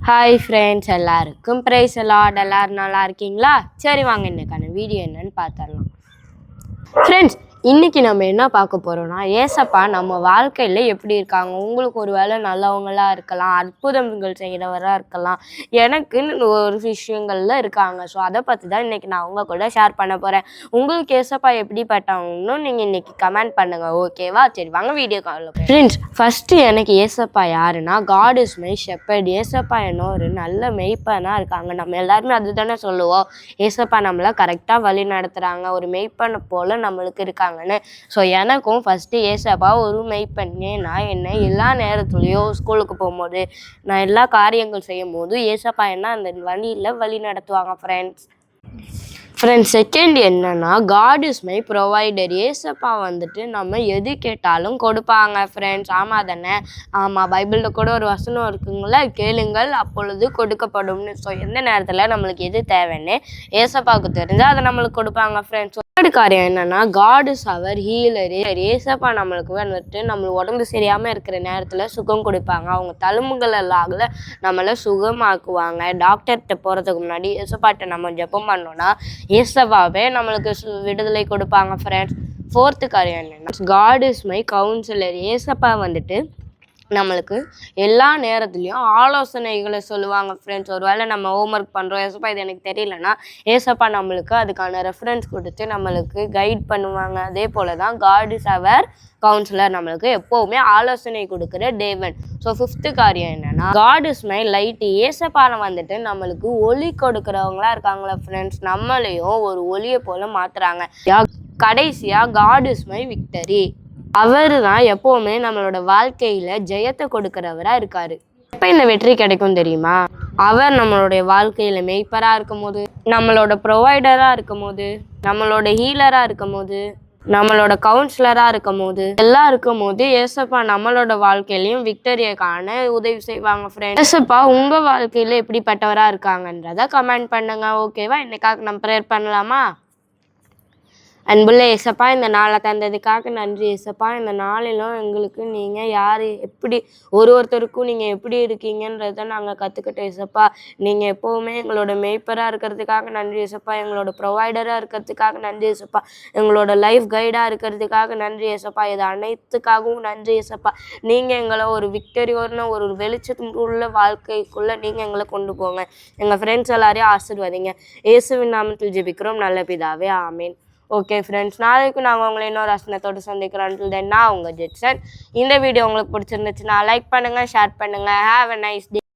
Hi friends, எல்லாருக்கும் price Lord. எல்லாரும் நல்லா இருக்கீங்களா? சரி, வாங்க இன்னைக்கான வீடியோ என்னன்னு பார்த்துடலாம். ஃப்ரெண்ட்ஸ், இன்றைக்கி நம்ம என்ன பார்க்க போகிறோம்னா, ஏசப்பா நம்ம வாழ்க்கையில் எப்படி இருக்காங்க. உங்களுக்கு ஒரு வேளை நல்லவங்களாக இருக்கலாம், அற்புதங்கள் செய்கிறவராக இருக்கலாம், எனக்குன்னு ஒரு விஷயங்கள்ல இருக்காங்க. ஸோ அதை பற்றி தான் இன்றைக்கி நான் உங்கள் கூட ஷேர் பண்ண போகிறேன். உங்களுக்கு ஏசப்பா எப்படிப்பட்டவங்கன்னு நீங்கள் இன்றைக்கி கமெண்ட் பண்ணுங்கள், ஓகேவா? சரி, வாங்க வீடியோ காலில் போய். ஃப்ரெண்ட்ஸ், ஃபஸ்ட்டு எனக்கு ஏசப்பா யாருன்னா, காட் இஸ் மை ஷெப்பர்ட். ஏசப்பா என்ன ஒரு நல்ல மெய்ப்பனாக இருக்காங்க. நம்ம எல்லாருமே அது தானே சொல்லுவோம். ஏசப்பா நம்மளை கரெக்டாக வழி நடத்துகிறாங்க, ஒரு மெய்ப்பனை போல் நம்மளுக்கு இருக்காங்கன்னு. ஸோ எனக்கும் ஃபஸ்ட்டு ஏசப்பா ஒரு மெய்ப்பன். நான் என்ன எல்லா நேரத்துலையும் ஸ்கூலுக்கு போகும்போது, நான் எல்லா காரியங்கள் செய்யும் போது ஏசப்பா என்ன அந்த வழியில் வழி நடத்துவாங்க. ஃப்ரெண்ட்ஸ், செகண்ட் என்னன்னா, காட் இஸ் மை ப்ரொவைடர். ஏசப்பா வந்துட்டு நம்ம எது கேட்டாலும் கொடுப்பாங்க. ஃப்ரெண்ட்ஸ், ஆமாம் தானே? ஆமாம், பைபிளில் கூட ஒரு வசனம் இருக்குங்களா, கேளுங்கள் அப்பொழுது கொடுக்கப்படும்னு. ஸோ எந்த நேரத்தில் நம்மளுக்கு எது தேவைன்னு ஏசப்பாவுக்கு தெரிஞ்சால் அதை நம்மளுக்கு கொடுப்பாங்க. ஃப்ரெண்ட்ஸ், தேர்ட் காரியம் என்னன்னா, காட் இஸ் அவர் ஹீலர். ஏசப்பா நம்மளுக்கு வந்துட்டு நம்மளுக்கு உடம்பு சரியாமல் இருக்கிற நேரத்தில் சுகம் கொடுப்பாங்க. அவங்க தழும்புகளெல்லாம் நம்மளை சுகமாக்குவாங்க. டாக்டர்கிட்ட போகிறதுக்கு முன்னாடி ஏசப்பாட்ட நம்ம ஜெபம் பண்ணோன்னா ஏசப்பாவே நம்மளுக்கு விடுதலை கொடுப்பாங்க. ஃப்ரெண்ட்ஸ், ஃபோர்த்து காரியம் என்னன்னா, காட் இஸ் மை கவுன்சிலர். ஏசப்பா வந்துட்டு நம்மளுக்கு எல்லா நேரத்துலையும் ஆலோசனைகளை சொல்லுவாங்க. ஃப்ரெண்ட்ஸ், ஒரு வேளை நம்ம ஹோம்ஒர்க் பண்ணுறோம், ஏசப்பா இது எனக்கு தெரியலன்னா ஏசப்பா நம்மளுக்கு அதுக்கான ரெஃபரன்ஸ் கொடுத்து நம்மளுக்கு கைட் பண்ணுவாங்க. அதே போல் தான் காட் இஸ் அவர் கவுன்சிலர், நம்மளுக்கு எப்போவுமே ஆலோசனை கொடுக்குற தேவன். ஸோ ஃபிஃப்த்து காரியம் என்னன்னா, காட் இஸ் மை லைட். ஏசப்பானை வந்துட்டு நம்மளுக்கு ஒளி கொடுக்குறவங்களா இருக்காங்களா. ஃப்ரெண்ட்ஸ், நம்மளையும் ஒரு ஒளியை போல் மாற்றுறாங்க. கடைசியாக காட் இஸ் மை விக்டரி. அவர் தான் எப்போவுமே நம்மளோட வாழ்க்கையில் ஜெயத்தை கொடுக்குறவராக இருக்கார். எப்போ இந்த வெற்றி கிடைக்கும் தெரியுமா? அவர் நம்மளுடைய வாழ்க்கையில் மெய்ப்பராக இருக்கும் போது, நம்மளோட ப்ரொவைடராக இருக்கும் போது, நம்மளோட ஹீலராக இருக்கும் போது, நம்மளோட கவுன்சிலராக இருக்கும் போது, எல்லாம் இருக்கும் போது ஏசப்பா நம்மளோட வாழ்க்கையிலையும் விக்டரியை காண உதவி செய்வாங்க. ஃப்ரெண்ட்ஸ், ஏசப்பா உங்கள் வாழ்க்கையில் எப்படிப்பட்டவராக இருக்காங்கன்றதை கமெண்ட் பண்ணுங்க, ஓகேவா? இன்னைக்காக நம்ம ப்ரேயர் பண்ணலாமா? அன்புள்ள ஏசப்பா, இந்த நாளை தந்ததுக்காக நன்றி ஏசப்பா. இந்த நாளிலும் எங்களுக்கு நீங்கள் யார், எப்படி ஒருத்தருக்கும் நீங்கள் எப்படி இருக்கீங்கன்றதை நாங்கள் கற்றுக்கிட்டோம் ஏசப்பா. நீங்கள் எப்போவுமே எங்களோட மெய்ப்பராக இருக்கிறதுக்காக நன்றி ஏசப்பா. எங்களோட ப்ரொவைடராக இருக்கிறதுக்காக நன்றி ஏசப்பா. எங்களோட லைஃப் கைடாக இருக்கிறதுக்காக நன்றி ஏசப்பா. இது அனைத்துக்காகவும் நன்றி ஏசப்பா. நீங்கள் எங்களை ஒரு விக்டரியோர்னு ஒரு வெளிச்சத்துள்ள வாழ்க்கைக்குள்ளே நீங்கள் எங்களை கொண்டு போங்க. எங்கள் ஃப்ரெண்ட்ஸ் எல்லாரையும் ஆசீர்வதிங்க. இயேசுவின் நாமத்தில் ஜெபிக்கிறோம் நல்ல பிதாவே, ஆமீன். ஓகே ஃப்ரெண்ட்ஸ், நாளைக்கு நாங்கள் உங்களை இன்னொரு வசனத்தோடு சந்திக்கிறோம். தென் நான் உங்கள் ஜெட்சன். இந்த வீடியோ உங்களுக்கு பிடிச்சிருந்துச்சுன்னா லைக் பண்ணுங்கள், ஷேர் பண்ணுங்கள். Have a nice day.